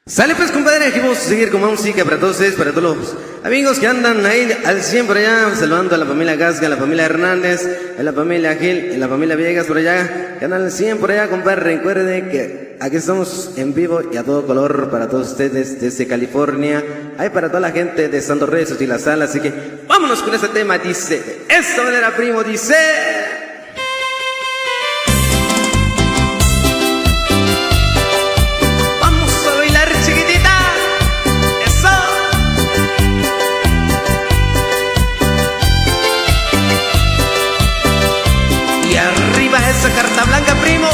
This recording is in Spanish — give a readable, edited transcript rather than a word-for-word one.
Sale pues compadre, aquí vamos a seguir con más música para todos ustedes, para todos los amigos que andan ahí al 100 por allá, saludando a la familia Gasca, a la familia Hernández, a la familia Gil, a la familia Viegas por allá, que andan al 100 por allá compadre. Recuerde que aquí estamos en vivo y a todo color para todos ustedes desde California, hay para toda la gente de Santo Reyes y la Sala, así que vámonos con este tema, dice, de esta manera primo, dice... Esa carta blanca, primo.